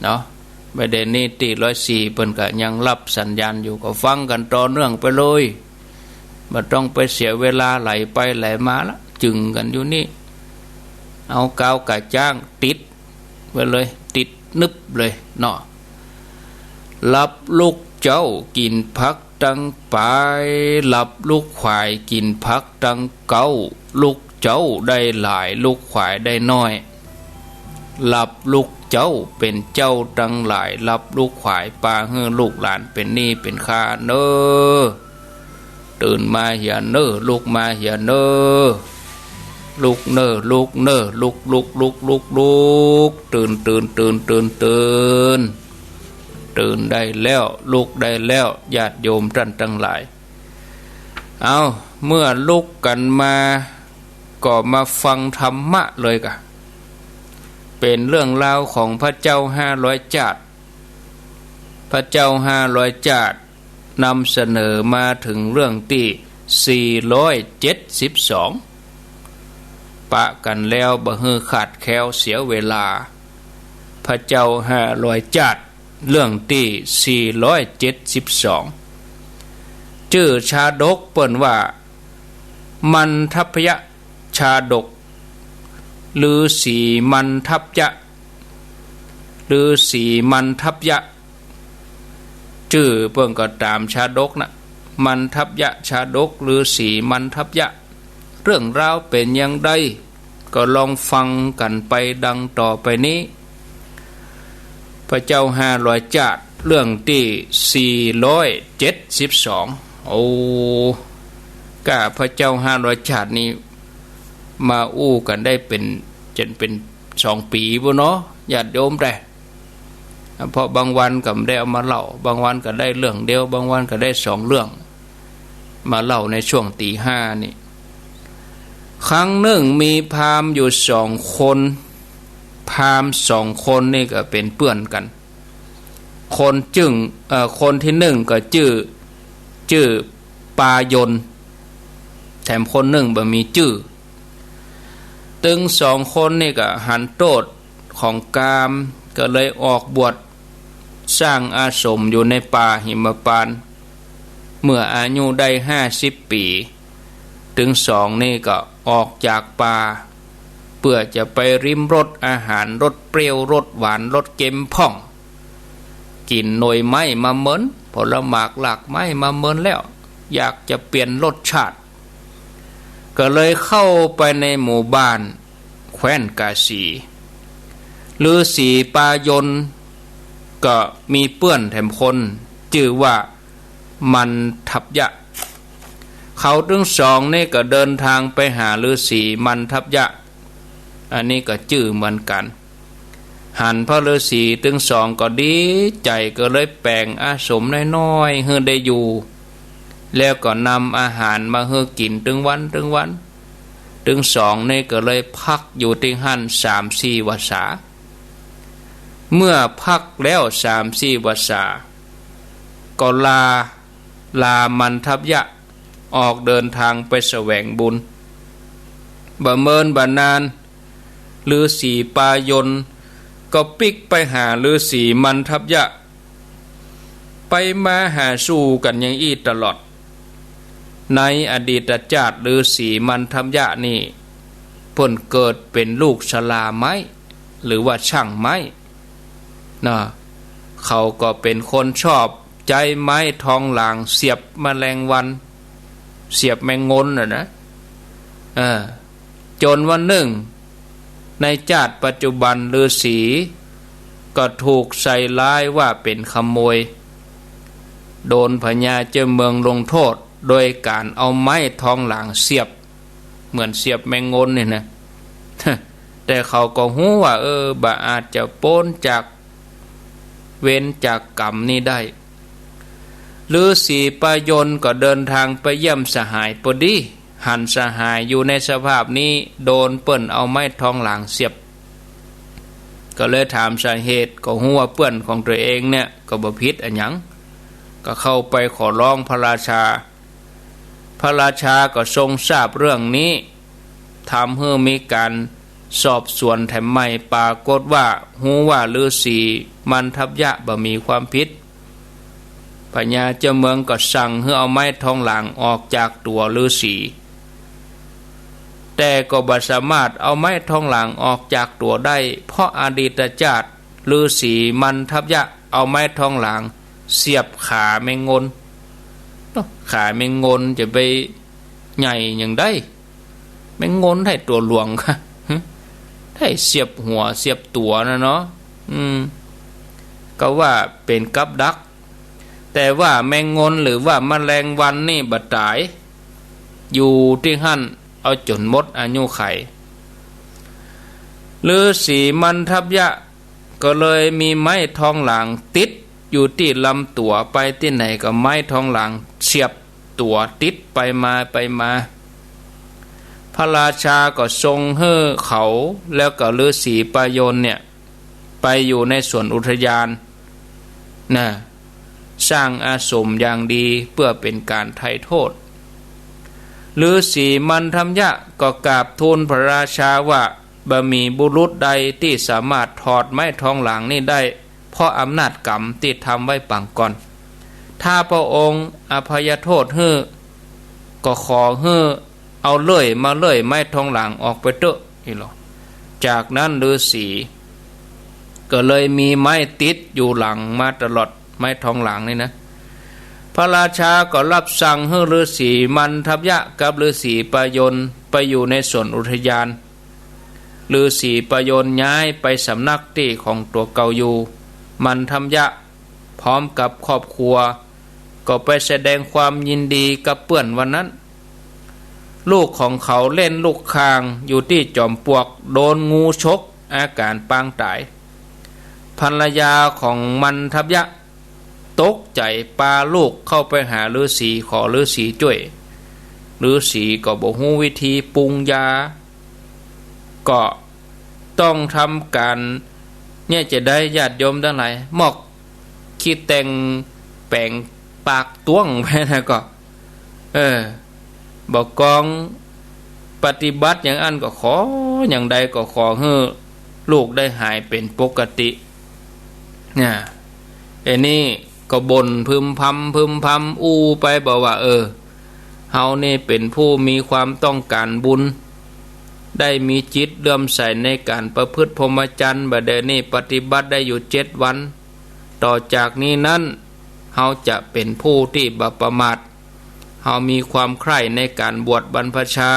เนาะไม่ได้นี่ตี104เปิ้นก็ยังรับสัญญาณอยู่ก็ฟังกันต่อเนื่องไปเลยบ่ต้องไปเสียเวลาไหลไปไหลมาละจึงกันอยู่นี่เอากาวกะจ้างติดไปเลยติดนึบเลยเนาะรับลูกเจ้ากินพักตั้งไปรับลูกควายกินพักตั้งเก้าลูกเจ้าได้หลายลูกควายได้น้อยรับลูกเจ้าเป็นเจ้าตั้งหลายรับลูกควายปลาเฮือลูกหลานเป็นหนี้เป็นค่าเน้อตื่นมาเหียเน้อลูกมาเหียเน้อลูกเน้อลูกเน้อลูกตื่นตื่นได้แล้วลุกได้แล้วญาติโยมท่านทั้งหลายเอาเมื่อลุกกันมาก็มาฟังธรรมะเลยกะเป็นเรื่องราวของพระเจ้า500จาดพระเจ้า500จาดนำเสนอมาถึงเรื่องที่472ปะกันแล้วบ่ฮือขาดแคลวเสียเวลาพระเจ้า500จาดเรื่องที่472ชื่อชาดกเปิ้นว่ามันทัพยะชาดกหรือสีมันทัพยะหรือสีมันทัพยะชื่อเปิ้นก็ตามชาดกนะมันทัพยะชาดกหรือสีมันทัพยะเรื่องราวเป็นอย่างไรก็ลองฟังกันไปดังต่อไปนี้พระเจ้า500จาดเรื่องที่472โอ้กะพระเจ้า500จาดนี้มาอู้กันได้เป็นจนเป็น2 ปีบ่เนาะญาติโยมได้เพราะบางวันก็ได้เอามาเล่าบางวันก็ได้เรื่องเดียวบางวันก็ได้2เรื่องมาเล่าในช่วงตี5นี่ครั้งหนึ่งมีพราหมณ์อยู่2 คนพราหมณ์2 คนนี่ก็เป็นเพื่อนกันคนที่1ก็ชื่อปายนแถมคนหนึ่งบ่มีชื่อตึง2 คนนี่ก็หันโทษของกามก็เลยออกบวชสร้างอาสมอยู่ในป่าหิมพานต์เมื่ออายุได้50 ปีถึง2นี่ก็ออกจากป่าเพื่อจะไปริมรสอาหารรสเปรี้ยวรสหวานรสเค็มพ่องกินหน่วยไม้มาเหมือนผลหมากหลากไม้มาเหมือนแล้วอยากจะเปลี่ยนรสชาติก็เลยเข้าไปในหมู่บ้านแคว้นกาสีฤาษีปายนก็มีเพื่อนแถมคนชื่อว่ามันทัพยะเขาทั้ง2นี่ก็เดินทางไปหาฤาษีมันทัพยะอันนี้ก็ชื่อเหมือนกันหันพระฤาษีทั้ง2ก็ดีใจก็เลยแปลงอาสมน้อยๆให้ได้อยู่แล้วก็นำอาหารมาให้กินถึงวันถึง2นี่ก็เลยพักอยู่ที่หั่น 3-4 วาษาเมื่อพักแล้ว3-4 วาษาก็ลามันทัพยะออกเดินทางไปแสวงบุญบ่เมินบ่นานฤาษีปายนก็ปิกไปหาฤาษีมันทัพยะไปมาหาสู่กันอย่างอี้ตลอดในอดีตชาติฤาษีมันทัพยะนี่เพิ่นเกิดเป็นลูกชลาไม้หรือว่าช่างไม้นะเขาก็เป็นคนชอบใจไม้ทองหลางเสียบแมลงวันเสียบแมงงนนะจนวันหนึ่งในชาติปัจจุบันฤาษีก็ถูกใส่ร้ายว่าเป็นขโมยโดนพญาเจ้าเมืองลงโทษโดยการเอาไม้ทองหลางเสียบเหมือนเสียบแมงงนนี่นะ แต่เขาก็หู้ว่าบ่อาจจะพ้นจากเว้นจากกรรมนี้ได้ฤาษีปายนก็เดินทางไปเยี่ยมสหายพอดีหันสหายอยู่ในสภาพนี้โดนเปิ้นเอาไม้ทองหลางเสียบก็เลยถามสาเหตุก็ฮู้ว่าเปื้อนของตัวเองเนี่ยก็บ่ผิดอันหยังก็เข้าไปขอร้องพระราชาพระราชาก็ทรงทราบเรื่องนี้ทำให้มีการ สอบสวนแถมไม่ปรากฏว่าหูว่าฤาษีมันทัพยะบ่มีความผิดพญาเจ้าเมืองก็สั่งให้เอาไม้ทองหลางออกจากตัวฤาษีแต่ก็บ่สามารถเอาไม้ทองหลางออกจากตัวได้เพราะอดีตชาติฤาษีมันทัพยะเอาไม้ทองหลางเสียบขาแมงงนขาแมงงนจะไปใหญ่อย่างได้แมงงนให้ตัวหลวงค่ะให้เสียบหัวเสียบตัวนะเนาะก็ว่าเป็นกับดักแต่ว่าแมงงนหรือว่าแมลงวันนี่บัดตายอยู่ที่หั่นเอาจนหมดอายุไขฤาษีมันทัพยะก็เลยมีไม้ทองหลางติดอยู่ที่ลำตัวไปที่ไหนก็ไม้ทองหลางเสียบตัวติดไปมาพระราชาก็ทรงให้เขาแล้วก็ฤาษีปายนเนี่ยไปอยู่ในสวนอุทยานนะสร้างอาสมอย่างดีเพื่อเป็นการไถ่โทษฤาษีมันทัพยะก็กราบทูลพระราชาว่าบ่มีบุรุษใดที่สามารถถอดไม้ทองหลางนี้ได้เพราะอำนาจกรรมที่ทำไว้ปางก่อนถ้าพระองค์อภัยโทษให้ก็ขอให้เอาเลื่อยมาเลื่อยไม้ทองหลางออกไปเถอะนี่หรอจากนั้นฤาษีก็เลยมีไม้ติดอยู่หลังมาตลอดไม้ทองหลางนี่นะพระราชาก็รับสั่งให้ฤาษีมันทัพยะกับฤาษีปายนไปอยู่ในสวนอุทยานฤาษีปายนย้ายไปสำนักที่ของตัวเก่าอยู่มันทัพยะพร้อมกับครอบครัวก็ไปแสดงความยินดีกับเปื้อนวันนั้นลูกของเขาเล่นลูกคางอยู่ที่จอมปลวกโดนงูชกอาการปางตายภรรยาของมันทัพยะตกใจปาลูกเข้าไปหาฤาษีขอฤาษีช่วยฤาษีก็บ่ฮู้วิธีปรุงยาก็ต้องทำการเนี่ยจะได้ญาติโยมทั้งหลายหมอกคิดแต่งแปลงปากต้วงไปนะก็บอกกองปฏิบัติอย่างอันก็ขออย่างใดก็ขอให้ลูกได้หายเป็นปกติเนี่ยนี่ก็บ่นพึมพำอู้ไปบอกว่าเฮานี่เป็นผู้มีความต้องการบุญได้มีจิตเลื่อมใสในการประพฤติพรหมจรรย์บัดเดี๋ยวนี้ปฏิบัติได้อยู่7 วันต่อจากนี้นั้นเฮาจะเป็นผู้ที่บ่ประมาทเฮามีความใคร่ในการบวชบรรพชา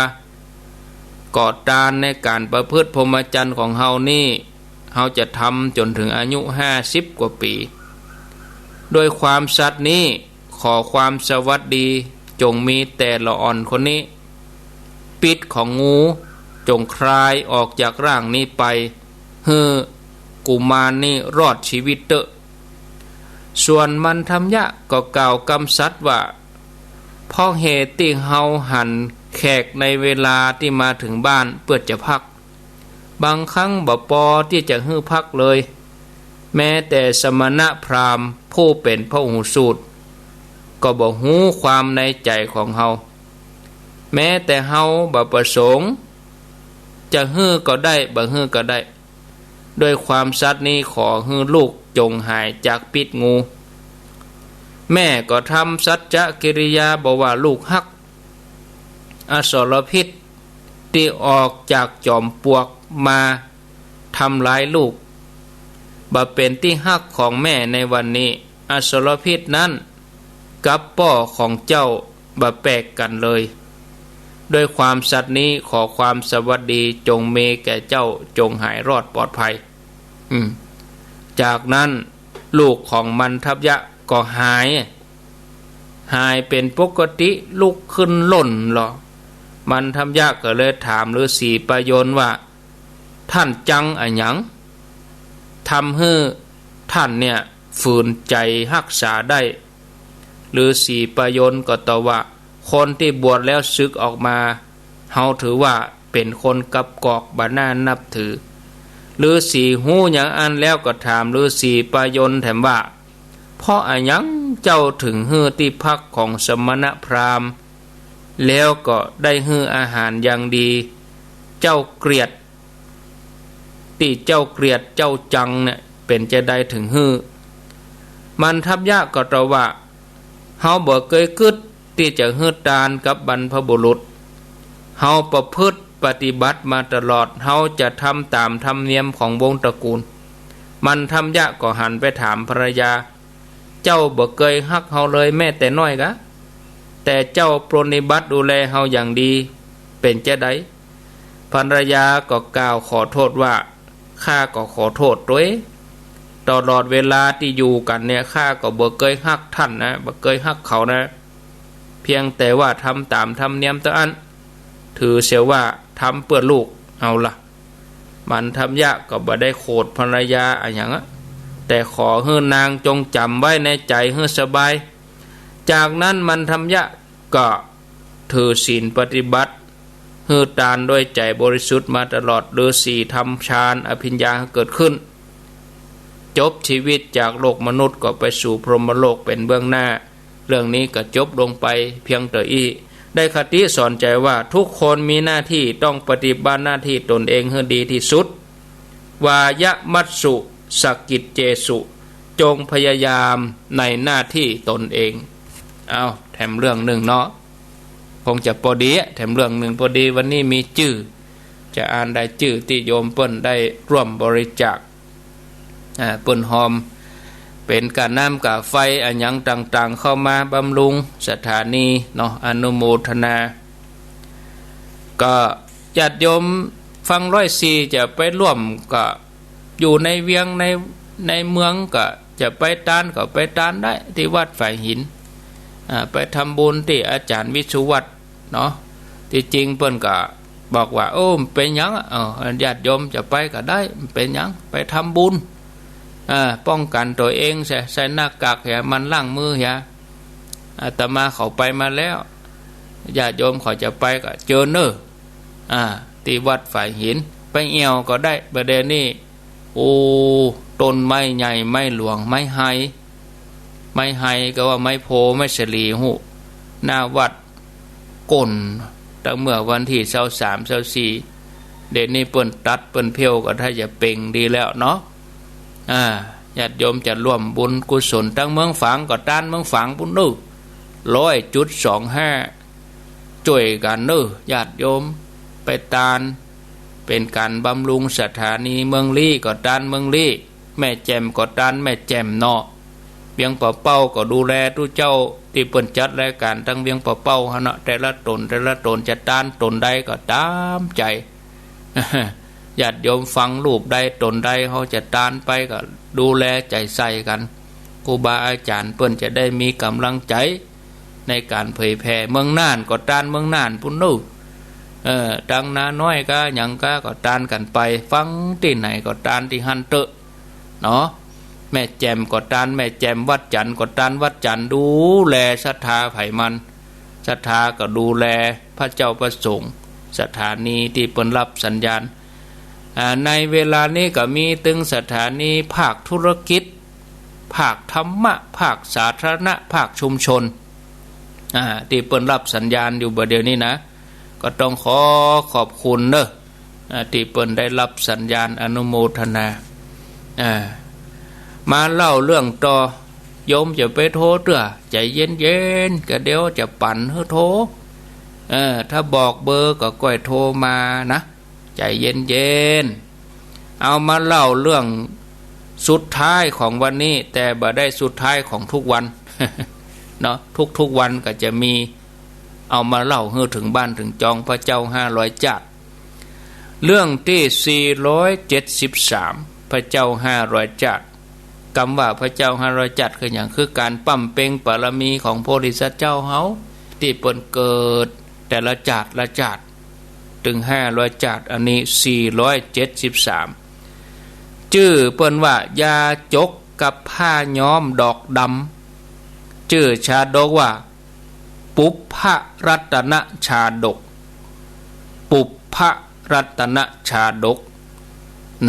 กอดตานในการประพฤติพรหมจรรย์ของเฮานี่เฮาจะทำจนถึงอายุ50 กว่าปีโดยความสัตย์นี้ขอความสวัสดีจงมีแต่ละอ่อนคนนี้ปิดของงูจงคลายออกจากร่างนี้ไปเฮือกุมารนี่รอดชีวิตเตอะส่วนมันทัพยะก็กล่าวกำสัตว่าเพราะเหตุที่เฮาหันแขกในเวลาที่มาถึงบ้านเพื่อจะพักบางครั้งบ่พอที่จะฮื้อพักเลยแม้แต่สมณะพราหมณ์ผู้เป็นพหูสูตรก็บ่ฮู้ความในใจของเฮาแม้แต่เฮาบ่ประสงค์จะฮื้อก็ได้บ่ฮื้อก็ได้ด้วยความสัตย์นี้ขอฮื้อลูกจงหายจากพิษงูแม่ก็ทำสัจจกิริยาบอกว่าลูกฮักอสรพิษที่ออกจากจอมปลวกมาทำร้ายลูกบ่เป็นที่ฮักของแม่ในวันนี้อสรพิษนั้นกับป่อของเจ้าบ่แปลกกันเลยด้วยความสัตย์นี้ขอความสวัสดีจงมีแก่เจ้าจงหายรอดปลอดภัยจากนั้นลูกของมันทัพยะก็หายเป็นปกติลุกขึ้นหล่นหรอมันทัพยะก็เลยถามฤาษีปายนว่าท่านจังอะหยังทำให้ท่านเนี่ยฝืนใจรักษาได้ฤาษีปายนก็ตอบว่าคนที่บวชแล้วศึกออกมาเฮาถือว่าเป็นคนกับกอกบ่น่านับถือฤาษีฮู้อย่างอันแล้วก็ถามฤาษีปายนแถมว่าเพราะอะหยังเจ้าถึงฮื้อที่พักของสมณพราหมณ์แล้วก็ได้ฮื้ออาหารอย่างดีเจ้าเกลียด ตีเจ้าเกลียดเจ้าจังเนี่ยเป็นจะได้ถึงฮื้อมันทับยากก็ตระว่าเฮาบ่เคยคิดที่จะฮื้อตานกับบรรพบุรุษเฮาประพฤติปฏิบัติมาตลอดเฮาจะทำตามธรรมเนียมของวงตระกูลมันทำยากก็หันไปถามภรรยาเจ้าบ่เคยฮักเฮาเลยแม้แต่น้อยกะแต่เจ้าปรนนิบัติดูแลเฮาอย่างดีเป็นจะได้ภรรยาก็กล่าวขอโทษว่าข้าก็ขอโทษด้วยตลอดเวลาที่อยู่กันเนี่ยข้าก็บ่เคยฮักท่านนะบ่เคยฮักเขานะเพียงแต่ว่าทำตามธรรมเนียมตะอันถือเสียว่าทำเพื่อลูกเอาล่ะมันทำยากก็บ่ได้โคดภรรยาอะไรอย่างนั้นแต่ขอให้นางจงจำไว้ในใจให้สบายจากนั้นมันทำยากก็ถือศีลปฏิบัติให้ตานด้วยใจบริสุทธิ์มาตลอดฤาษีทำฌานอภิญญาเกิดขึ้นจบชีวิตจากโลกมนุษย์ก็ไปสู่พรหมโลกเป็นเบื้องหน้าเรื่องนี้ก็จบลงไปเพียงแต่อีได้คติสอนใจว่าทุกคนมีหน้าที่ต้องปฏิบัติหน้าที่ตนเองให้ดีที่สุดวายมัตสุสกิจเจสุจงพยายามในหน้าที่ตนเองเอาแถมเรื่องหนึ่งเนาะคงจะพอดีแถมเรื่องหนึ่งพอดีวันนี้มีชื่อจะอ่านได้ชื่อที่โยมเปิ้นได้ร่วมบริจาคเปิ้นหอมเป็นการน้ำกับไฟอันยังต่างๆเข้ามาบำรุงสถานีเนาะอนุโมทนาก็ญาติโยมฟัง104จะไปร่วมก็อยู่ในเวียงในเมืองก็จะไปตานก็ไปตานได้ที่วัดฝ่ายหินไปทำบุญที่อาจารย์วิสุวัตรเนาะที่จริงเปิ้นก็บอกว่าโอ้เป็นหยังญาติโยมจะไปก็ได้เป็นหยังไปทำบุญป้องกันตัวเองใส่หน้ากากอย่ามันล้างมืออย่าอาตมาเขาไปมาแล้วญาติโยมเขาจะไปก็เจอเนอที่วัดฝ่ายหินไปเอี่ยวก็ได้ประเดี๋ยวนี้โอ้ต้นไม้ใหญ่ไม้หลวงไม้ไฮก็ว่าไม้โพไม้เสลีหูหน้าวัดก้นตั้งเมื่อวันที่23 24เดี๋ยวนี้เปิ้นตัดเปิ้นเพียวก็ถ้าจะเป่งดีแล้วเนาะญาติโยมจะร่วมบุญกุศลตั้งเมืองฝางก็ต้านเมืองฝางปุ่นนึ100.25ช่วยกันเนอญาติโยมไปตานเป็นการบำรุงสถานีเมืองลี่ก็ตานเมืองลี่แม่แจ่มก็ตานแม่แจ่มเนาะเวียงป่าเป้าก็ดูแลทุกเจ้าที่เปิ้นจัดรายการตั้งเวียงป่าเป้าฮะเนาะแต่ละตนจะตานตนใดก็ตามใจญาติโยมฟังรูปใดตนใดเขาจะตานไปก็ดูแลใจใส่กันครูบาอาจารย์เปิ้นจะได้มีกำลังใจในการเผยแผ่เมืองน่านก็ตานเมืองน่านพุ่นนู่ดังนาน้อยก็หยังก็ตานกันไปฟังที่ไหนก็ตานที่หันเตอะเนาะแม่แจ่มก็ตานแม่แจ่มวัดจันทร์ก็ตานวัดจันทร์ดูแลศรัทธาไผมันศรัทธาก็ดูแลพระเจ้าประสงค์สถานีที่เปิ้นรับสัญญาณในเวลานี้ก็มีตึงสถานีภาคธุรกิจภาคธรรมะภาคสาธารณะภาคชุมชนที่เปิ้นรับสัญญาณอยู่บัดเดี๋ยวนี้นะก็ต้องขอบคุณเนอะที่เปิ้นได้รับสัญญาณอนุโมทนามาเล่าเรื่องต่อโยมจะไปโทรเด้อใจเย็นๆก็เดี๋ยวจะปั่นให้โทรถ้าบอกเบอร์ก็ก้อยโทรมานะใจเย็นๆเอามาเล่าเรื่องสุดท้ายของวันนี้แต่บ่ได้สุดท้ายของทุกวัน เนาะทุกวันก็จะมีเอามาเล่าให้ถึงบ้านถึงจองพระเจ้า500จัดเรื่องที่473พระเจ้า500จัดคำว่าพระเจ้า500จัดคืออย่างคือการปั้มเป่งบารมีของโพธิสัตว์เจ้าเฮาที่เปิ้นเกิดแต่ละจัดละจัดถึง500จัดอันนี้473ชื่อเปิ้นว่ายาจกกับผ้าย้อมดอกดำชื่อชาดกว่าปุพพรัตนชาดกปุพพรัตนชาดก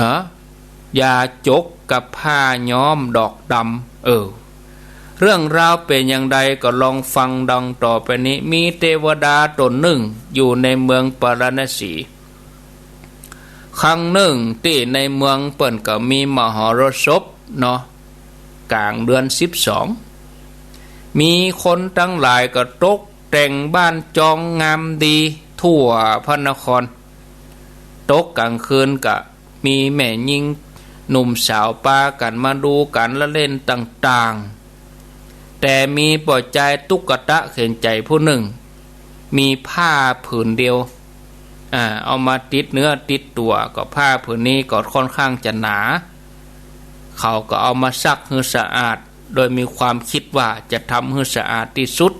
นะยาจกกับผ้าย้อมดอกดำเรื่องราวเป็นอย่างใดก็ลองฟังดังต่อไปนี้มีเทวดาตนหนึ่งอยู่ในเมืองปารณสี ครั้งหนึ่งที่ในเมืองเปิ่นก็มีมหรสพเนาะกลางเดือน12มีคนทั้งหลายก็ตกแต่งบ้านจองงามดีทั่วพระนครตกกลางคืนก็มีแม่ยิงหนุ่มสาวปากันมาดูกันละเล่นต่างๆแต่มีปล่อยใจตุ๊กตะเข็นใจผู้หนึ่งมีผ้าผืนเดียวเอามาติดเนื้อติดตัวก็ผ้าผืนนี้ก็ค่อนข้างจะหนาเขาก็เอามาซักให้สะอาดโดยมีความคิดว่าจะทำให้สะอาดที่สุด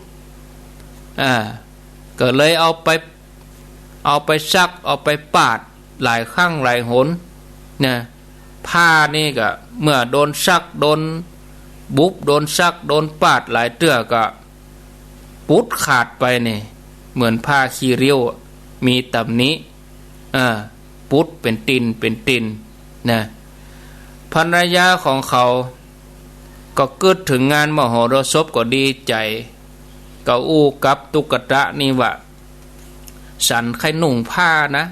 ก็เลยเอาไปซักเอาไปปาดหลายครั้งหลายหนเนี่ยผ้านี่ก็เมื่อโดนซักโดนบุบโดนซักโดนปาดหลายเตื้อก็ปุดขาดไปนี่เหมือนผ้าขี้ริ้วมีตำนี้ปุดเป็นตินนะภรรยาของเขาก็เกิดถึงงานมหรสพก็ดีใจก็อู้กับตุ๊กตะนี่ว่าฉันใครหนุ่งผ้านะ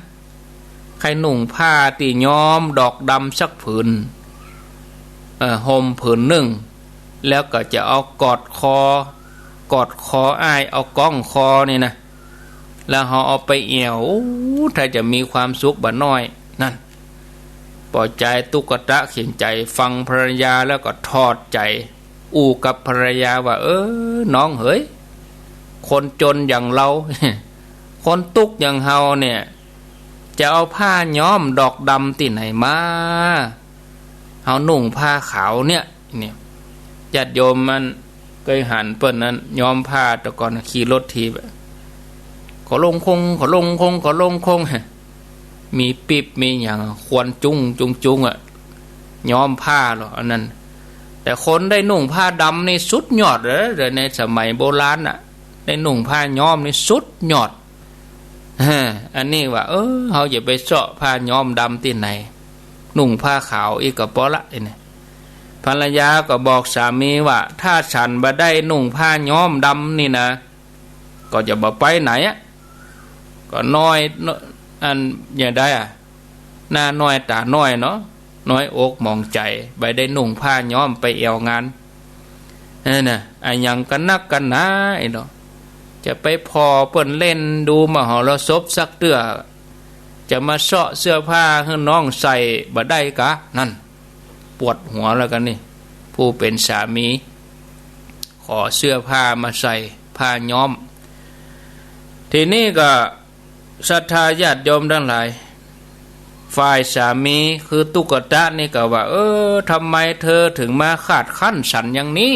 ใครหนุ่งผ้าตีย้อมดอกดำสักผืนห่มผืนหนึ่งแล้วก็จะเอากอดคออ้ายเอาก้องคอนี่นะแล้วเขาเอาไปเอี่ยวถ้าจะมีความสุขบ่น้อยนั่นปล่อยใจตุ๊กตะเขียนใจฟังภรรยาแล้วก็ทอดใจอู้กับภรรยาว่าน้องเฮ้ยคนจนอย่างเรา คนตุกอย่างเฮาเนี่ยจะเอาผ้าย้อมดอกดำที่ไหนมาเฮานุ่งผ้าขาวเนี่ยญาติโยมมันเคยหันเปิ้นนั้นย้อมผ้าแต่ก่อนขี่รถทีแบบขอลงคงมีปิบมีอย่างควรจุงย้อมผ้าหรออันนั้นแต่คนได้นุ่งผ้าดำนี่สุดยอดเลยในสมัยโบราณน่ะได้นุ่งผ้าย้อมนี่สุดยอดอันนี้ว่าเขาอย่าไปเสาะผ้าย้อมดำที่ไหนนุ่งผ้าขาวอีกก็พอละนี่ภรรยาก็บอกสามีว่าถ้าฉันบ่ได้นุ่งผ้าย้อมดำนี่นะก็จะบ่ไปไหนก็น้อยอันอย่างใดหน้าน้อยตาน้อยเนาะน้อยอกมองใจไปได้นุ่งผ้าย้อมไปเอวงานน่ะไอ้ยังกันนักกันนะไอ้เนาะจะไปพอเปิ้นเล่นดูมหรสพสักเตื้อจะมาเสาะเสื้อผ้าให้น้องใส่บ่ได้กะนั่นปวดหัวแล้วกันนี่ผู้เป็นสามีขอเสื้อผ้ามาใส่ผ้าย้อมทีนี้ก็ศรัทธาญาติโยมทั้งหลายฝ่ายสามีคือตุ๊กตานี่ก็ว่าทำไมเธอถึงมาขาดขั้นฉันอย่างนี้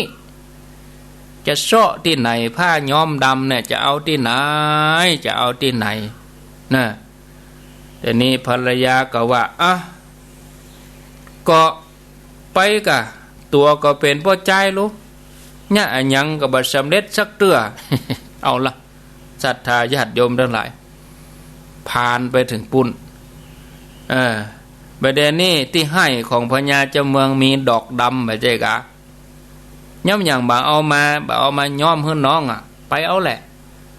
จะเสาะที่ไหนผ้าย้อมดำเนี่ยจะเอาที่ไหนนะแต่นี่ภรรยาก็ว่าก็ไปกะตัวก็เป็นพ่อใจรู้เนี่ยยังก็บ่สำเร็จสักเตื้อ เอาละศรัทธาญาติโยมทั้งหลายผ่านไปถึงปุ่นประเด็นนี้ที่ให้ของพญาเจ้าเมืองมีดอกดำแบบใจกะย่อมอย่างบ่เอามาย้อมให้น้องไปเอาแหละ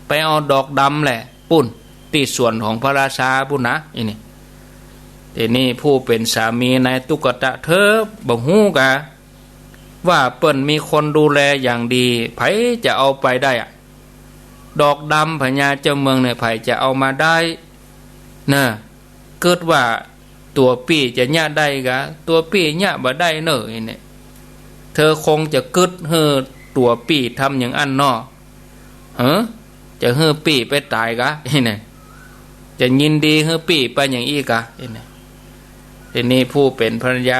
ไปเอาดอกดำแหละปุ่นที่ส่วนของพระราชาปุ่นนะนี่ทีนี้ผู้เป็นสามีนายตุ๊กตะเธอบ่ฮู้กะว่าเปิ้นมีคนดูแลอย่างดีไผจะเอาไปได้ดอกดำพญาเจ้าเมืองเนี่ยไผจะเอามาได้นะเกิดว่าตัวปี้จะญะได้กะตัวปี้ญะบ่ได้เนอะนี่เธอคงจะกึดเฮอตัวปี้ทำอย่างอันนอจะเฮอปี้ไปตายกะนี่จะยินดีเฮอปี้ไปอย่างอีกะนี่ทีนี้ผู้เป็นภรรยา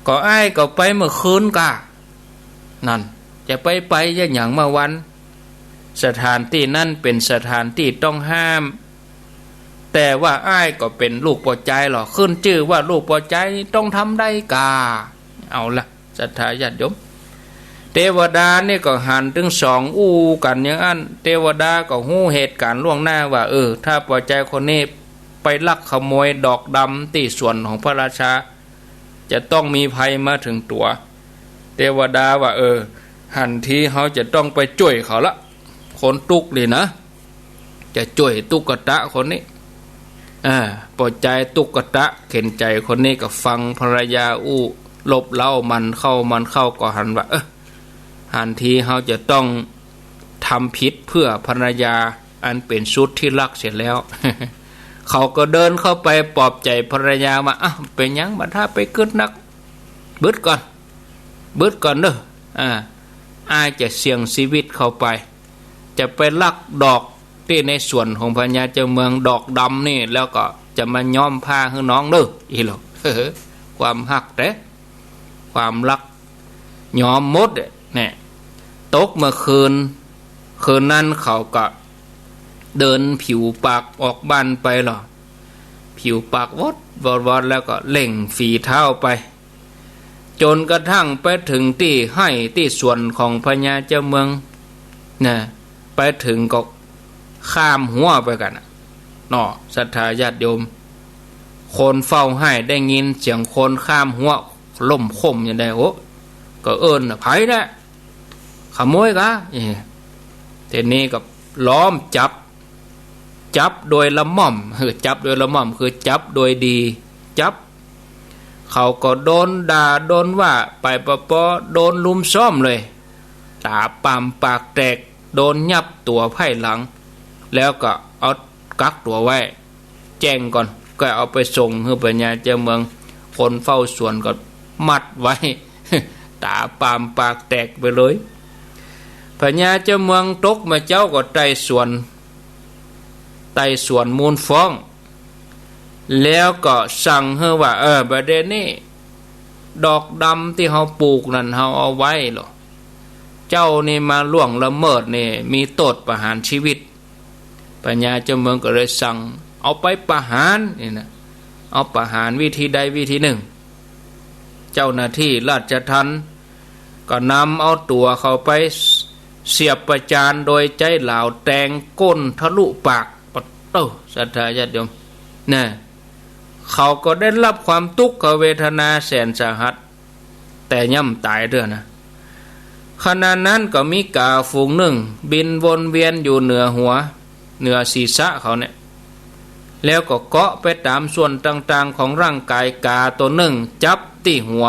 ก็อ้ายก็ไปเมื่อคืนกะนั่นจะไปอย่างเมื่อวันสถานที่นั่นเป็นสถานที่ต้องห้ามแต่ว่าอ้ายก็เป็นลูกปอใจหรอขึ้นชื่อว่าลูกปอใจต้องทำได้กาเอาละศรัทธาญาติโยมเทวดานี่ก็หันถึง2อู้กันอย่างนั้นเทวดาก็ฮู้เหตุการณ์ล่วงหน้าว่าถ้าปอใจคนนี้ไปลักขโมยดอกดำที่ส่วนของพระราชาจะต้องมีภัยมาถึงตัวเทวดาว่าหันทีเขาจะต้องไปช่วยเขาละคนตุกเลยนะจะช่วยตุ๊กตาคนนี้ ปวดใจตุกตะเข็นใจคนนี้ก็ฟังภรรยาอู้ลบเล่ามันเข้าก็หันว่าหันทีเขาจะต้องทำผิดเพื่อภรรยาอันเป็นชุดที่รักเสร็จแล้ว เขาก็เดินเข้าไปปลอบใจภรรยาว่าเป็นยังบัดถ้าไปกึดนักบึดก่อนเด้ออายจะเสี่ยงชีวิตเข้าไปจะไปลักดอกที่ในส่วนของพญาเจ้าเมืองดอกดำนี่แล้วก็จะมาย้อมผ้าให้น้องเด้ออีหลอกความหักแต่ความรักย้อมมดเนี่ยตกเมื่อคืนนั้นเขาก็เดินผิวปากออกบ้านไปหรอผิวปากวดแล้วก็เล่งฝีเท้าไปจนกระทั่งไปถึงที่ส่วนของพญาเจ้าเมืองนะไปถึงก็ข้ามหัวไปกันเนาะศรัทธาญาติโยมคนเฝ้าให้ได้ยินเสียงคนข้ามหัวล่มคมอย่างใดก็ไผนะขโมยกะทีนี้ก็ล้อมจับโดยละม่อมจับโดยละม่อมคือจับโดยดีจับเขาก็โดนด่าโดนว่าไปปอโดนลุมซ้อมเลยตาปามปากแตกโดนยับตัวไพ่หลังแล้วก็เอากักตัวไว้แจ้งก่อนก็เอาไปส่งให้พญาเจ้าเมืองคนเฝ้าสวนก็มัดไว้ ตาปามปากแตกไปเลยพญาเจ้าเมืองตกมาเจ้าก็ไต่สวนมูลฟ้องแล้วก็สั่งให้ว่าประเด็นนี้ดอกดำที่เขาปลูกนั่นเขาเอาไว้หรอเจ้านี่มาล่วงละเมิดนี่มีโทษประหารชีวิตพญาเจ้าเมืองก็เลยสั่งเอาไปประหารนี่นะเอาประหารวิธีใดวิธีหนึ่งเจ้าหน้าที่ราชทัณฑ์ก็นำเอาตัวเขาไปเสียบประจานโดยใจเหล่าแตงก้นทะลุปากปัดโตศรัทธาญาติโยมน่ะเขาก็ได้รับความทุกขเวทนาแสนสาหัสแต่ย่ำตายเด้อนะขณะนั้นก็มีกาฝูงหนึ่งบินวนเวียนอยู่เหนือศีรษะเขาเนี่ยแล้วก็เกาะไปตามส่วนต่างๆของร่างกายกาตัวหนึ่งจับที่หัว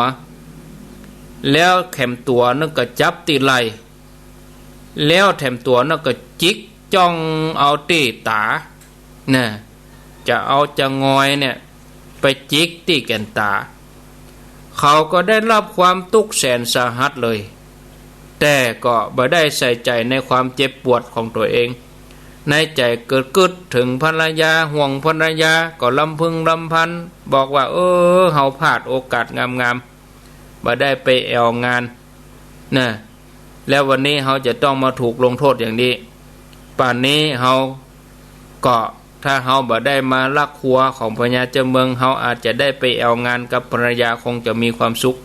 แล้วแถมตัวนึงก็จับที่ไหล่แล้วแถมตัวนึงก็จิกจ้องเอาที่ตาน่ะจะงอยเนี่ยไปจิกที่แก่นตาเขาก็ได้รับความทุกข์แสนสาหัสเลยแต่ก็บ่ได้ใส่ใจในความเจ็บปวดของตัวเองในใจเกิดกึดถึงภรรยาห่วงภรรยาก็ลำพึงลำพันบอกว่าเฮาพลาดโอกาสงามๆบ่ได้ไปแอวงานนะแล้ววันนี้เฮาจะต้องมาถูกลงโทษอย่างนี้ป่านนี้เฮาก็ถ้าเฮาบ่ได้มาลักหัวของพญาเจ้าเมืองเฮาอาจจะได้ไปแอวงานกับภรรยาคงจะมีความสุข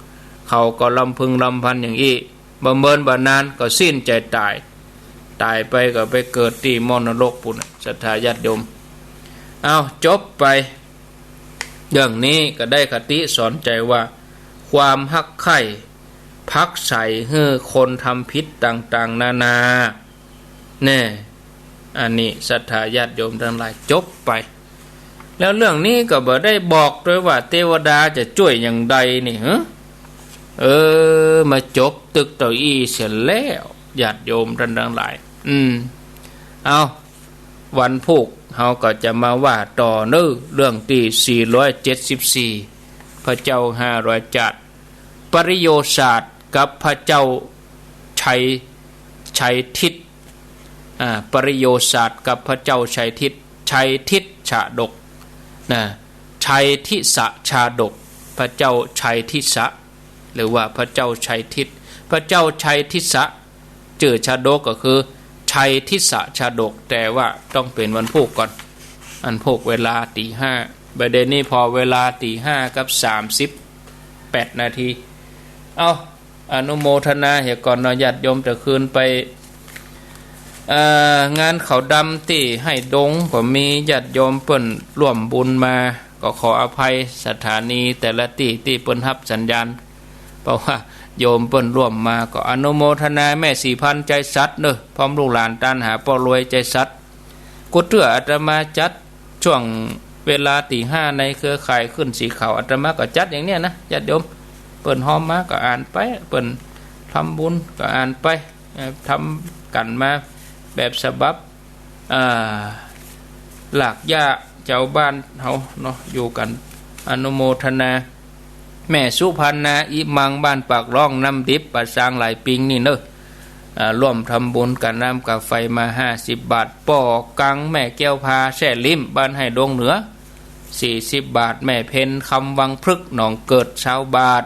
เขาก็ลำพึงลำพันอย่างนี้บ่เมินบ่นานก็สิ้นใจตายไปก็ไปเกิดที่มรณะโลกปุ่นศรัทธาญาติโยมเอาจบไปอย่างนี้ก็ได้คติสอนใจว่าความฮักใคร่พักใส่ให้คนทำผิดต่างๆนานาแน่อันนี้ศรัทธาญาติโยมทั้งหลายจบไปแล้วเรื่องนี้ก็บ่ได้บอกด้วยว่าเทวดาจะช่วยอย่างใดนี่มาจบตึกเต่าอี้เสร็จแล้วญาติโยมท่านทั้งหลายเอาวันพุธเฮาก็จะมาว่าต่อเรื่องที่474พระเจ้า500จัดปริโยศาสตร์กับพระเจ้าชัยทิศปริโยศาสตร์กับพระเจ้าชัยทิศชาดกนะชัยทิสะชาดกพระเจ้าชัยทิสะหรือว่าพระเจ้าชัยทิศพระเจ้าชัยทิสะชื่อชาดกก็คือชัยทิสะชาดกแต่ว่าต้องเป็นวันพุธก่อนอันพุธเวลา 5:00ประเด็นนี้พอเวลา 5:38 นาทีเอาอนุโมทนาเหี่ยก่อนเนาะญาติโยมจะคืนไปงานเขาดำที่ให้ดงก็มีญาติโยมเปิ้นร่วมบุญมาก็ขออภัยสถานีแต่ละที่เปิ้นรับสัญญาณเพราะว่าโยมเปิ้นร่วมมาก็อนุโมทนาแม่4,000ใจสัตว์เด้อพร้อมลูกหลานตานหาป้อรวยใจสัตว์กุเตื้ออาตมาจัดช่วง เวลาตี 5ในเครือข่ายขึ้นสีขาวอาตมาก็จัดอย่างเนี้ยนะญาติโยมเปิ่นหอมมาก็อ่านไปเปิ่นทำบุญก็อ่านไปทำกันมาแบบฉบับหลักย่าเจ้าบ้านเฮาเนาะอยู่กันอนุโมทนาแม่สุพรรณาอิมังบ้านปากร่องน้ำดิบปะสร้างหลายปิงนี่เนอะร่วมทำบุญกันน้ำกับไฟมา50 บาทป่อกังแม่แก้วพาแช่ลิ้มบ้านให้ดงเหนือ40 บาทแม่เพนคำวังพฤกหนองเกิด20 บาท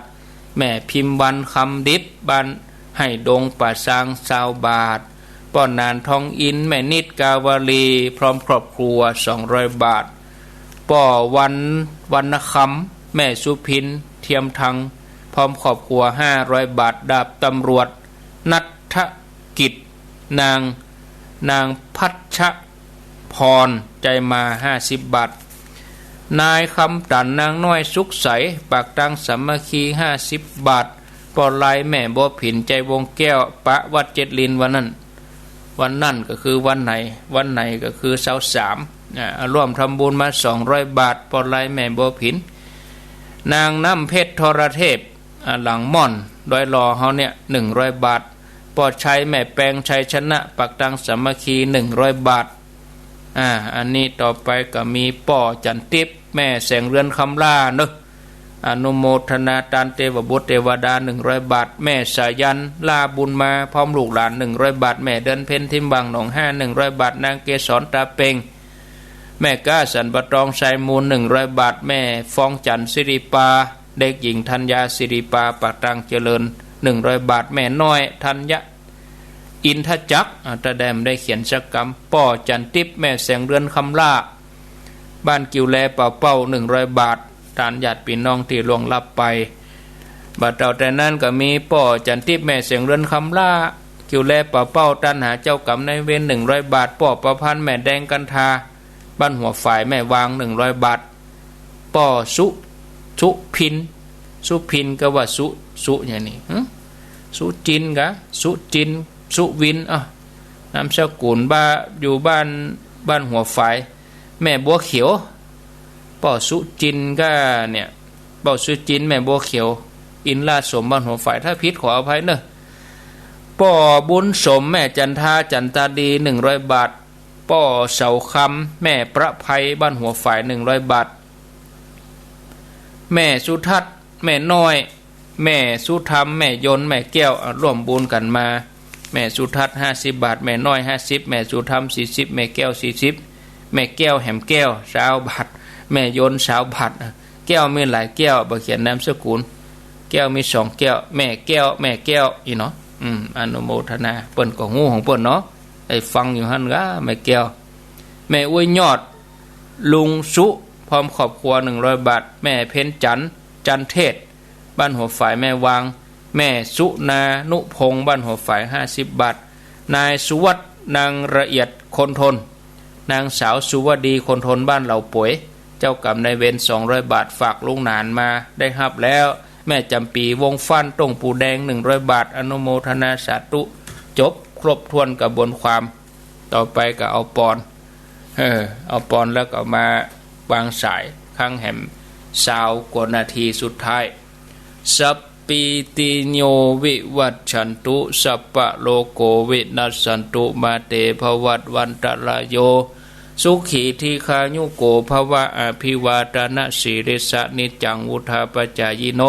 แม่พิมพ์วันคำดิบบ้านให้ดงปะสร้าง20 บาทป้อนนานทองอินแม่นิดกาวลีพร้อมครอบครัว200 บาทป่อวันคำแม่สุพินเทียมทังพร้อมครอบครัว500 บาทดาบตำรวจนัทกิจนางพัชพรใจมา50 บาทนายคำตันนางน้อยสุขใสปากตังสามัคคี50 บาทปอลายแม่บ่ผินใจวงแก้วปะวัดเจ็ดลินวันนั้นก็คือวันไหนก็คือ23ร่วมทำบุญมา200 บาทปอลายแม่บ่ผินนางน้ำเพชรทรเทพหลังม่อนดอยรอเฮาเนี่ย100 บาทปอดชัยแม่แปงชัยชนะปักตังสามัคคี100 บาทอันนี้ต่อไปก็มีป่อจันทิพย์แม่แสงเรือนคำล่าเนอะอนุโมทนาตานเทวบุตรเทวดา100 บาทแม่สายันลาบุญมาพร้อมลูกหลาน100 บาทแม่เดินเพ็ญทิมบางหนอง100 บาทนางเกศรตาเปงแม่ก้าสันปะตองไซมูล100 บาทแม่ฟองจันสิริปาเด็กหญิงธัญญาสิริปาปักตังเจริญ100 บาทแม่น้อยธัญญาอินทจักตาแดมได้เขียนสักกรรมป่อจันทิพย์แม่แสงเรือนคำล่าบ้านกิวแลเป่า100 บาทฐานญาติพี่น้องที่ล่วงลับไปบัดเต่าแต่นั้นก็มีป่อจันทิพย์แม่แสงเรือนคำล่ากิวแลเป่าตันหาเจ้ากรรมนายเวร100 บาทป่อประพันธ์แม่แดงกันทาบ้านหัวฝ่ายแม่วาง100 บาทป่อสุพินก็ว่าสุอย่างนี้สุจินกะสุจินสุวินนามสกุลอยู่บ้านหัวฝ่ายแม่บัวเขียวป่อสุจินก็เนี่ยป่อสุจินแม่บัวเขียวอินลาสมบ้านหัวฝ่ายถ้าผิดขออภัยเนอะป่อบุญสมแม่จันทาจันตาดี100 บาทป่อเสาคำแม่ประภัยบ้านหัวฝ่าย100 บาทแม่สุทัศน์แม่น้อยแม่สุธรรมแม่ยนต์แม่แก้วร่วมบุญกันมาแม่สุทัศน์50 บาทแม่น้อย50แม่สุธรรม40แม่แก้ว40แม่แก้วแหมแก้ว20 บาทแม่ยนต์20 บาทแก้วมีหลายแก้วบ่เขียนนามสกุลแก้วมี2 แก้วแม่แก้วอีเนาะอนุโมทนาเปิ้นก็ฮู้ของเปิ้นเนาะไอ้ฟังอยู่หั่นก็แม่แก้วแม่อวยยอดลุงสุพร้อมครอบครัว100 บาทแม่เพ็ญจันเทศบ้านหัวฝ่ายแม่วางแม่สุนานุพงศ์บ้านหัวฝ่าย50 บาทนายสุวัฒนางละเอียดคนทนนางสาวสุวดีคนทนบ้านเหล่าป่วยเจ้ากรรมนายเวร200 บาทฝากลุงหนานมาได้รับแล้วแม่จำปีวงฟันตรงปูแดง100 บาทอนุโมทนาสาธุจบครบถ้วนกระบวนความต่อไปก็เอาปอนแล้วก็มาวางสายข้างแหม20 กว่านาทีสุดท้ายสัพปิติโยวิวัชชันตุสัพพะโลโกวินัสสันตุมาเตภวัตวันตรายโยสุขีทีคายุโกภวะอภิวาทนาสิริสนิจังวุธาปจายโน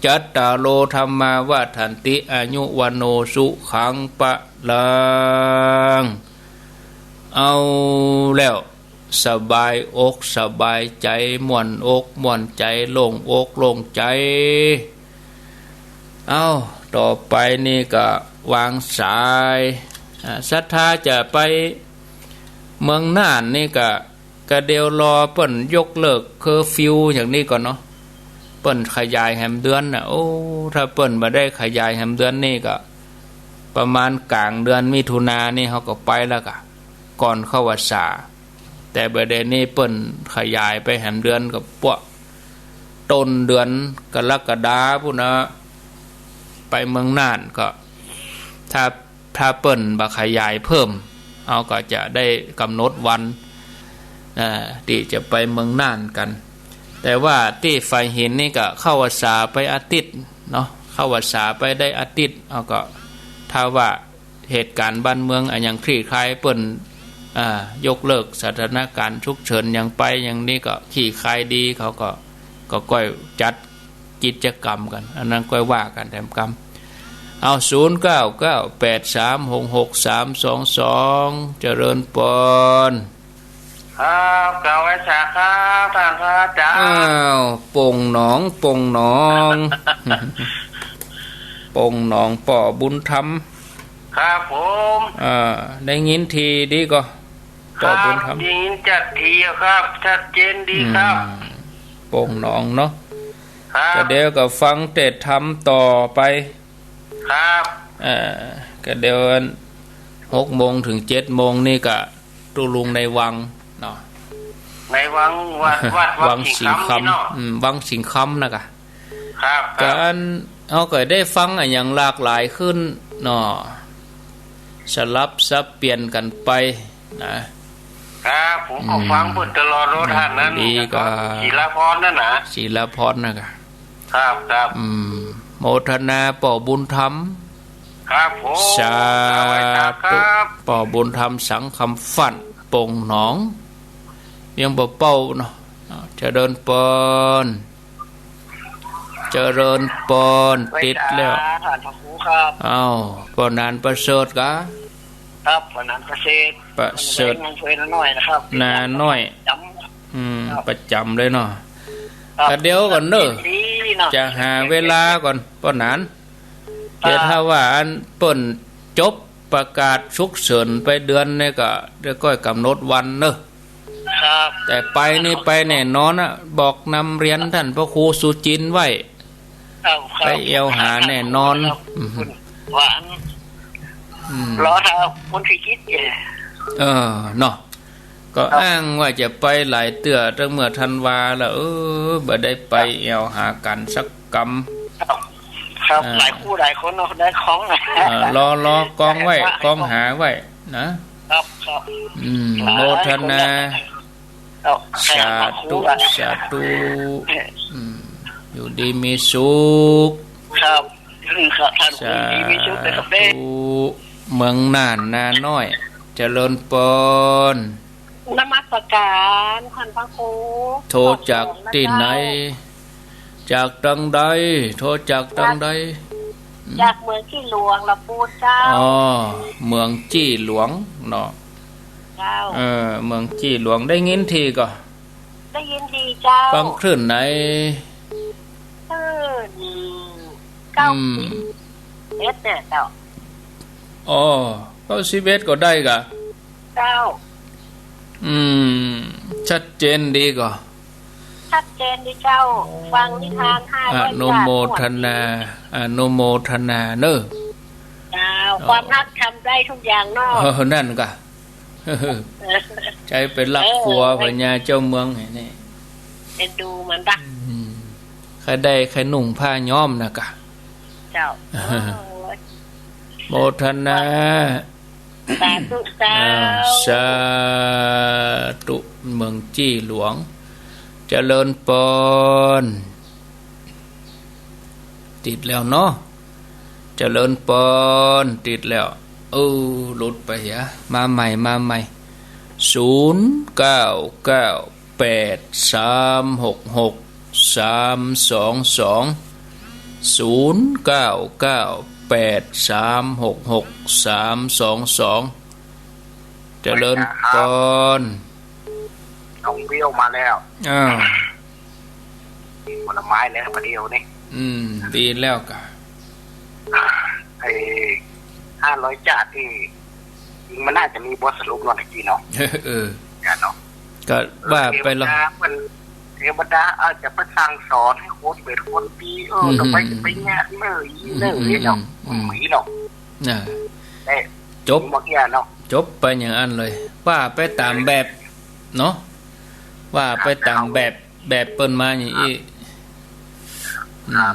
จัตตาโลธรรมาวาทันติอายุวันโนสุขังปะลังเอาแล้วสบายอกสบายใจม่วนอกม่วนใจโล่งอกโล่งใจเอาต่อไปนี่ก็วางสายศรัทธาจะไปเมืองน่านนี่ก็เดียวรอเปิ้นยกเลิกเคอร์ฟิวอย่างนี้ก่อนเนาะเปิ้นขยายแหมเดือนน่ะโอ้ถ้าเปิ้นบ่ได้ขยายแหมเดือนนี่ก็ประมาณกลางเดือนมิถุนายนนี่เขาก็ไปแล้วก็ก่อนเข้าพรรษาแต่ประเด็นนี้เปิ้นขยายไปแหมเดือนกับพวกต้นเดือนกรกฎาคมพุ่นนะไปเมืองน่านก็ถ้าเปิ้นบ่ขยายเพิ่มเอาก็จะได้กำหนดวัน ที่จะไปเมืองน่านกันแต่ว่าที่ไฟเห็นนี่ก็เข้าพรรษาไปอาทิตย์เนาะเข้าพรรษาไปได้อาทิตย์เอาก็ถ้าว่าเหตุการณ์บ้านเมืองอย่างคลี่คลายเปิ้นยกเลิกสถานการณ์ฉุกเฉินอย่างไปอย่างนี้ก็ขี่คลายดีเขาก็ก้อยจัดกิจกรรมกันอันนั้นก้อยว่ากันแถมกรรมเอา0998366322เจริญปนครับกล่าวไว้ฉากครับท่านพระอาจารย์อ้าวปงหนองปงหนอง ปงหนองป่อบุญธรรมครับผมได้ยินทีดีก็ป่อบุญธรรมได้ยินจัดทีครับชัดเจนดีครับปงหนองเนาะครับก็เดี๋ยวก็ฟังเทศธรรมต่อไปครับก็เดี๋ยว6 โมงถึง7 โมงนี่ก็ตุลุงในวังเนาะในวังวังสิงคำวังสิงคำนะกะครับการเอาก็ได้ฟังอย่างหลากหลายขึ้นเนาะสลับซับเปลี่ยนกันไปนะครับผมก็ฟังเพิ่นตลอดรถท่านนั้นดีก็ศิลพรนั่นนะศิลพรนะกะครับโมทนาป่อบุญธรรมครับผมสาธุป่อบุญธรรมสังคำฝันปงหนองยังบ่เป้าเนาะเจริญปนเจริญปนติดแล้วท่านพระครูครับอ้าวปนานประเสริฐกะครับปนานประเสริฐน้อยนะครับนาน้อยประจำเลยเนาะเดี๋ยวก่อนเนอะจะหาเวลาก่อนปนานเดี๋ยวถ้าว่าอันเปิ้นจบประกาศฉุกเฉินไปเดือนนี่ก็เดี๋ยวก็กำหนดวันเนอะแต่ไปนี่ไปแน่นอนอ่ะบอกนำเรียนท่านพระครูสุจินไว้ไปเอวหาแน่นอนหวานรอถ้าคนที่คิดเนาะก็อ้างว่าจะไปหลายเตื้อตั้งเมื่อธันวาแล้วบ่ได้ไปเอวหากันสักกำครับหลายคู่หลายคนเนาะได้ของรอกองไว้กองหาไว้นะครับโมทนาสาธุสาธุอยู่ดีมีสุขครับท่านคุณดีมีสุขนะครับเด้เมืองน่านนาน้อยเจริญปนนมัสการท่านพระครูโทรจากที่ไหนจากตังใดโทรจากตังใดจากเมืองจี้หลวงละปูเจ้าเมืองจี้หลวงเนาะเจ้าเมืองจี้หลวงได้ยินทีก็ได้ยินทีเจ้าฟังคลื่นไหน90เนี่ยเจ้า91ก็ได้กะเจ้าชัดเจนดีก็ชัดเจนดีเจ้าฟังนิทาน500อนุโมทนาอนุโมทนาเนอะเจ้าความรักทำได้ทุกอย่างเนาะนั่นกะใจเป็นรักครัวพญาเจ้าเมืองนี่เป็นดูมันรักใครได้ใครหนุ่งผ้าย้อมนะกะเจ้าโมทนาสาธุสาธุเมืองจี้หลวงเจริญปนติดแล้วเนาะเจริญปนติดแล้วหลุดไปเหรอมาใหม่0998366322เจริญปนน้องเบี้ยวมาแล้วผลไม้แล้วประเดี๋ยวนี่ดีแล้วกะ500 จานที่จริงมันน่าจะมีบทสรุปหน่อยกี่เนาะกันเนาะก็ว่าไปแล้วมันเทวดาอาจจะประสั่งสอนให้คนเป็นคนดีก็ไปแง่เมื่อนี่เนาะมีเนาะจบจบไปอย่างนั้นเลยว่าไปตามแบบเนาะว่าไปตามแบบเปิ้นมาอย่างนี้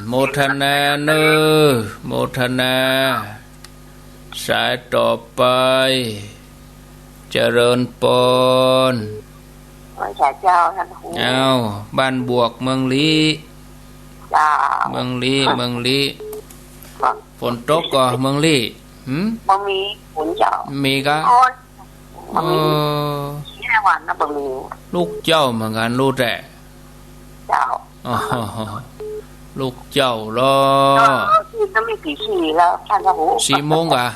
โมทนาเนอโมทนาสายต่อไปเจริญปน ไม่ใช่เจ้าท่านครู เอาบ้านบวกเมืองลี เจ้า เมืองลีฝนตกก็เมืองลีหืม บะหมี่ขุนเจ้า มีก็ โอ้ย เอบ ะหมี่ อ ที่แน่วันนะบะหมี่ ลูกเจ้าเหมือนกันลูกแต่ เจ้า อ๋อลูกเจ้าลอ ที่จะมีกี่ขี่แล้วท่านครู 4 โมงกะ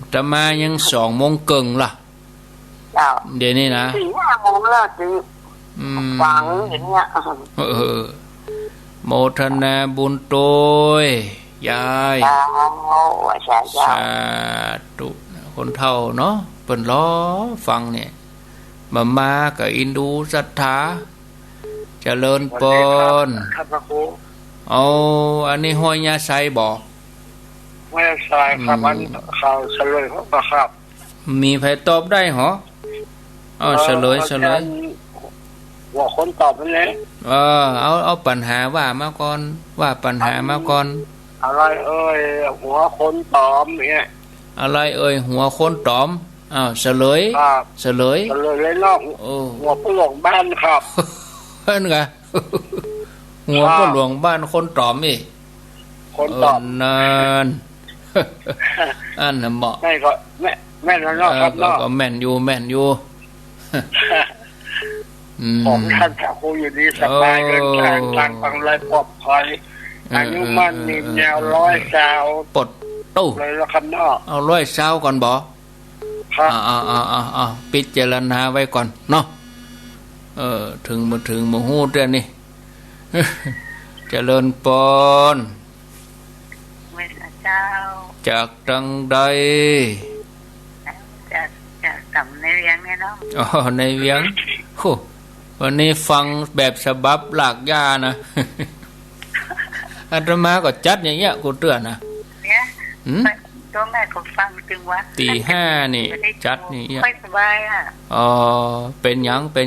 แต่มายัง2 โมงเกิงล่ะ เจ้า เดี๋ยวนี้นะ 4-5 โมงแล้วจะ อืม ฟังอย่างเงี้ย โมทนาบุญโตยยาย เจ้าใช่เจ้า สาธุคนเฒ่าเนาะเปิ้นล้อฟังเนี่ยมากับอินดูศรัทธาเจริญปน ท่านพระครู เอาอันนี้ห้อยยาไซบ่ ไม่ใช่ครับมันข่าวเฉลยเขาก็ครับ มีใครตอบได้หรอเฉลย ว่าคนตอบไปเลย เอาปัญหาว่ามาก่อนว่าปัญหามาก่อน อะไรเอ่ยหัวคนตอมเนี่ย อะไรเอ่ยหัวคนตอมเฉลย ครับ เฉลย เฉลยเลยนอก โอ้ หัวผู้หลวงบ้านครับ เพิ่นกะ หัวก็หลวงบ้านคนตอมอีก คนตอบ นาน อันน่ะเหมาะ แม่ก็แม่แล้วนอกครับนอก ก็แม่นอยู่ผมท่านพระครูอยู่ดีสบายเดินทางทางฟังไรปลอดภัยอายุมั่นมีแนว100 ปลดตู้ เลยแล้วครับนอก เอา100ก่อนบ่ ครับ พิจารณาไว้ก่อนเนาะถึงมาฮู้เรื่องนี้ เจริญปน เวลาเจ้า จากดังใด จะต่ำในเรียงเนี่ยเนาะ ในเวียงโอ้วันนี้ฟังแบบฉบับหลากย่านะ อาตมาก็จัดอย่างเงี้ยกูเตือนนะ เนี่ยตัวแม่ก็ฟังจึงว่า ตี5นี่จัดนี่ ค่อยสบายอ่ะ เป็นหยัง เป็น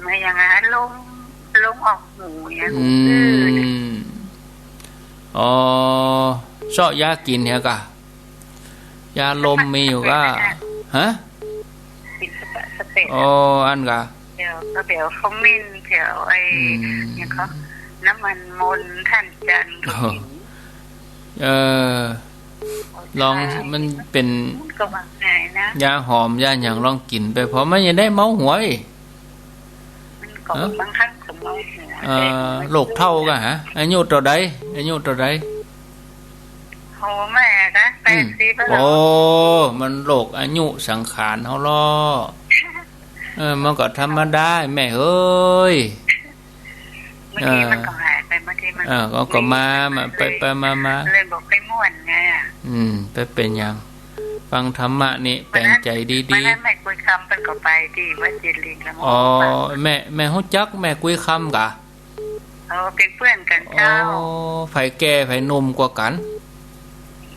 มาอย่างนั้นลงออกหูอย่างชอบยากินเหรอกะยาลมมีอยู่ก็ฮะ ติดสเต็ป อันกะเดี๋ยวเขามินเดี๋ยวไอ้เนี่ยเขาน้ำมันมนท่านจันทร์ลองมันเป็น ก็ว่าไงนะ ยาหอมยาอย่างลองกินไปเพราะมันยังได้เมาหัวอีก มันก็บางครั้งสมมติโรคเท่ากันฮะอายุตัวใด โหแม่นะ80แล้วมันโรคอายุสังขารเฮาล้อมันก็ธรรมดาแม่เอ้ยบางทีมันก็หายไปบางทีมันก็มาไปมาเลยบอกไปม่วนไงไปเป็นหยังฟังธรรมะนี่แปลงใจดีๆแม่คุยคำเป็นก็ไปที่วัดเจริญแล้วแม่ฮู้จักแม่คุยคำกะเป็นเพื่อนกันเจ้าไผแก่ไผหนุ่มกว่ากัน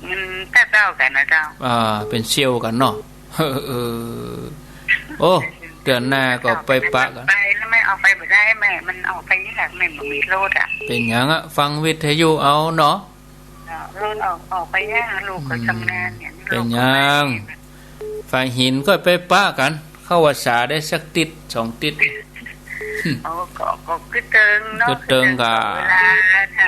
มันถ้าเจ้ากันนะเจ้าเป็นเชี่ยวกันเนาะโอ้เดือนหน้าก็ไปปะกันไปแล้วไม่เอาไปไม่ได้แม่มันเอาไปนี่แหละแม่มันมีโลดเป็นหยังฟังวิทยุเอาเนาะโลดออกไปย่าลูกก็ทำงานเนี่ยเป็นหยังฝ่ายหินก็ไปปะกันเข้าวัดสาได้สักติด2 ติดก็คือเติงเนาะคือเติงกะเวลาท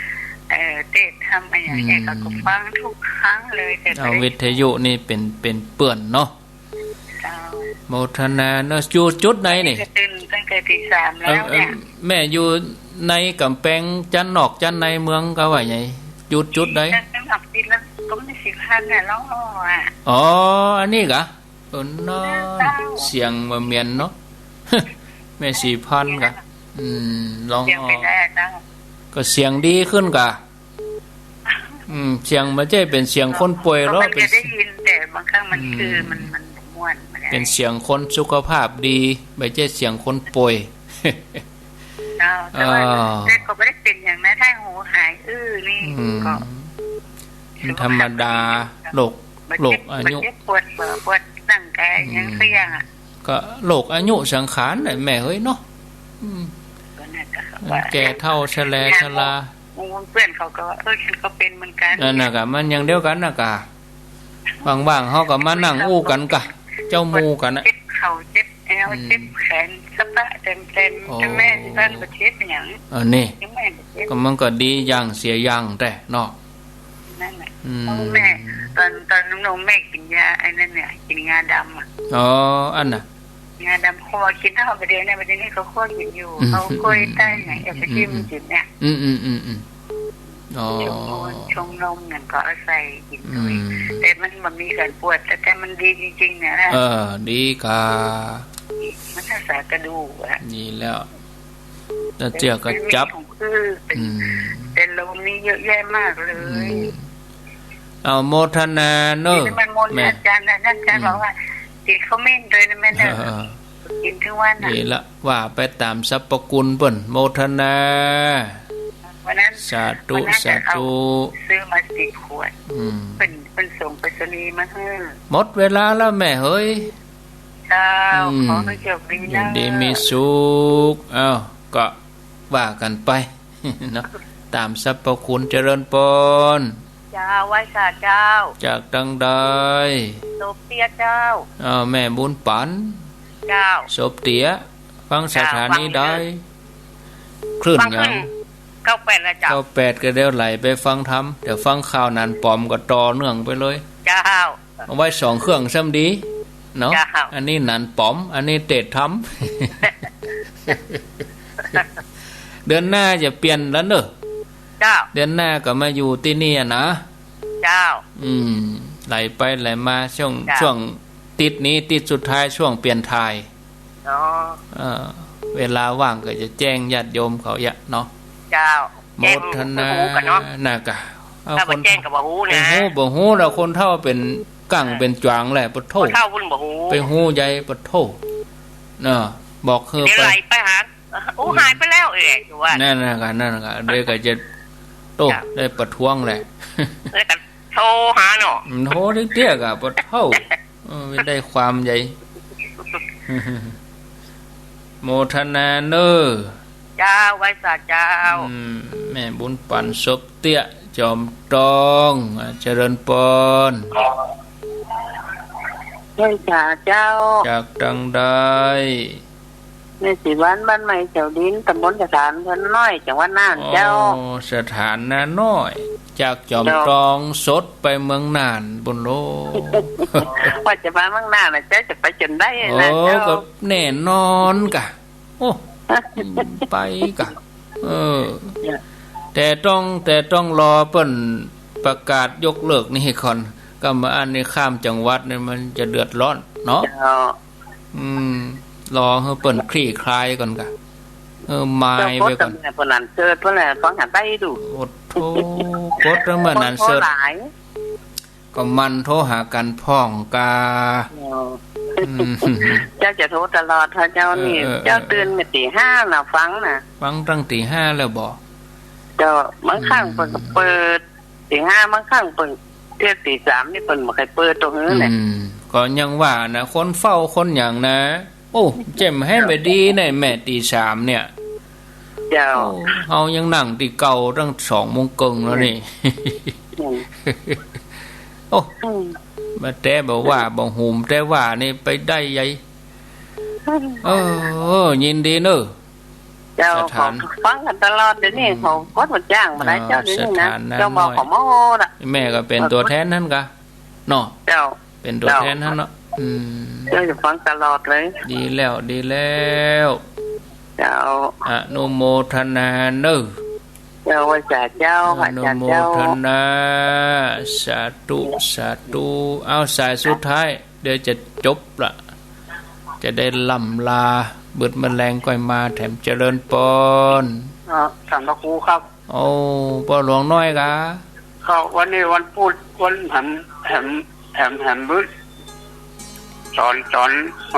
ำเตะทำอะไรอย่างเงี้ยก็ฟังทุกครั้งเลยแต่วิทยุนี่เป็นเปื่อนเนาะโมทนาเนาะอยู่จุดไหนนี่ตั้งแต่ตี 3แล้วเนี่ยแม่อยู่ในกำแพงจันนอกจันในเมืองก็ว่าไงจุดไหนจันนอกติดแล้วก็ไม่10,000เนี่ยแล้วอันนี้กะเนาะเสียงมาเมียนเนาะแม่4,000กะลองก็เสียงดีขึ้นกะเสียงมันจะเป็นเสียงคนป่วยแล้วเป็นได้ยินแต่บางครั้งมันคือมันม่วนเป็นเสียงคนสุขภาพดีไม่ใช่เสียงคนป่วยแต่ก็ไม่ได้เป็นอย่างนั้นถ้าหูหายนี่ก็ธรรมดาโรคอายุปวดร่างกายยังเสี่ยงก็โรคอายุสังขารแม่เฮ้ยเนาะแก่เท่าชราเพื่อนเขาก็ฉันก็เป็นเหมือนกันนั่นน่ะกะมันอย่างเดียวกันน่ะกะบางๆเฮาก็มานั่งอู้กันกะเจ้าหมู่กันน่ะ7 ค เขาเจ็บแอวเจ็บแขนสะปะเต็มแต่แม่ที่บ้านประเทศเป็นอย่าง นี่ ยังแม่ประเทศ ก็มันก็ดีอย่างเสียอย่างแต่เนาะ นั่นแหละแม่ตอนน้องแม่กินยาไอ้นั่นเนี่ยกินงาดำอ่ะ อ๋ออันน่ะ งาดำเขาคิดถ้าเขาประเดี๋ยวในประเดี๋ยวนี้เขาค่อยกินอยู่เขาค่อยได้ไงเอาไปจิ้มจิบเนี่ย อ๋อ ชงนมเนี่ยก็เอาใส่กินด้วยแต่มันมีการปวดแต่มันดีจริงๆนะ ดีกา มันรักษากระดูกอะ นี่แล้วแต่เจียก็จับ เป็นลมนี่เยอะแยะมากเลย เอาโมทนาเนอะ มันมนต์อาจารย์บอกว่ากินข้าวเม่นเลยนะแม่เนอะกินทุกวันน่ะ นี่ละว่าไปตามสรรพคุณเปิ้นโมทนา วันนั้น สาธุสาธุ ซื้อมา10 ขวดเป็นส่งไปรษณีย์มาให้ หมดเวลาแล้วแม่เฮ้ย เจ้าขอให้โชคดี ยิ นะ นดีมีสุขก็ว่ากันไป เนาะตามสรรพคุณเจริญปน เจ้าไหว้สาเจ้า จากดังใด โซเฟียเจ้า แม่บุญปัน เจ้า ศพเตี๋ยฟังสถานีได้คลื่นยัง 98แล้วเจ้า ก็8ก็เดี๋ยวไหลไปฟังธรรมเดี๋ยวฟังข่าวนั้นปลอมก็ต่อเนื่องไปเลย เจ้า เอาไว้2เครื่องซ้ำดีเนาะ จ้า อันนี้นันปลอมอันนี้เตดธรรม เดือนหน้าจะเปลี่ยนแล้วเนอะ เจ้า เดือนหน้าก็มาอยู่ที่นี่นะ เจ้า ไหลไปไหลมาช่วงติดนี้ติดสุดท้ายช่วงเปลี่ยนทาย เนาะ เวลาว่างก็จะแจ้งญาติโยมเขาเนาะ เจ้า โมทนาน่ากะ ถ้าบ่แจ้งกับบ่ฮู้นะ บ่ฮู้แล้วคนเฒ่าเป็นกั่งเป็นจวางแหละปะโถ คนเฒ่าวุ่นบ่ฮู้ ไปฮู้ใหญ่ปะโถเนาะบอกเฮอ เดี๋ยว ไป ไหลไปหาหายไปแล้วว่า นั่นน่ะเดี๋ยวก็จะโตได้ประท้วงแหละ แล้วก็โทรหาเนาะ มันโหเตี้ยๆกะปะโถไม่ได้ความใหญ่ โมทนาเนอ เจ้าไว้สาเจ้า แม่บุญปันศพเตี้ยจอมตองเจริญปน ไว้สาเจ้า จากดังใด ในสิบ้านใหม่เจ้าดินตำบลสถานเพิ่นน้อยจังหวัดน่านเจ้า สถานนาน้อย จากจอมตองสดไปเมืองน่านบนโลก ว่าจะมาเมืองน่านน่ะเจ้าจะไปจนได้ โอ้ นะเจ้า ก็แน่นอนกะโอ้ไปกะแต่ต้องรอเปิ้นประกาศยกเลิกนี่ก่อนก็มาอันนี้ข้ามจังหวัดเนี่ยมันจะเดือดร้อนเนาะรอให้เปิ้นคลี่คลายก่อนกะไม้ไปก่อน เพิ่นนั่นเกิดเพิ่นแหละฟังหันได้ดู โอ้โธ่กดแล้วเมื่อนั้นเสิร์ชก็มันโทรหากันพ่องกา เจ้าจะโทรตลอดถ้าเจ้านี่เจ้าตื่นมาตี 5น่ะฟังน่ะ ฟังตั้งตี 5แล้วบ่ เจ้าบางครั้งเพิ่นก็เปิดตี 5บางครั้งเพิ่นเที่ยงตี 3นี่เพิ่นบ่เคยเปิดตรงนี้แหละ ก็ยังว่านะคนเฝ้าคนหยังนะโอ้เจ็มให้ไปดีในแม่ตี 3เนี่ย เจ้า เฮายังนั่งตีเก่าตั้ง2 โมงครึ่งแล้วนี่ โอ้มาแต่บอกว่าบ่หุมแต่ว่านี่ไปได้ใหญ่ยินดีเนอะ เจ้าของฟังกันตลอดเดี๋ยวนี้เขากดมาจ้างมาได้เจ้าเดี๋ยวนี้นะเจ้าบอกของโมน่ะ แม่ก็เป็นตัวแทนนั่นกะเนาะ เจ้า เป็นตัวแทนนั่นเนาะ เจ้าจะฟังตลอดเลย ดีแล้วเจ้าอนุโมทนาเนอะ เจ้าไว้จ่าเจ้า อนุโมทนาสาธุเอาสายสุดท้ายเดี๋ยวจะจบละจะได้ล่ำลาเบิดแมลงก้อยมาแถมเจริญปน สันตะครูครับ โอ้พ่อหลวงน้อยกะ ครับวันนี้วันพูดวันแหมบึ้สอน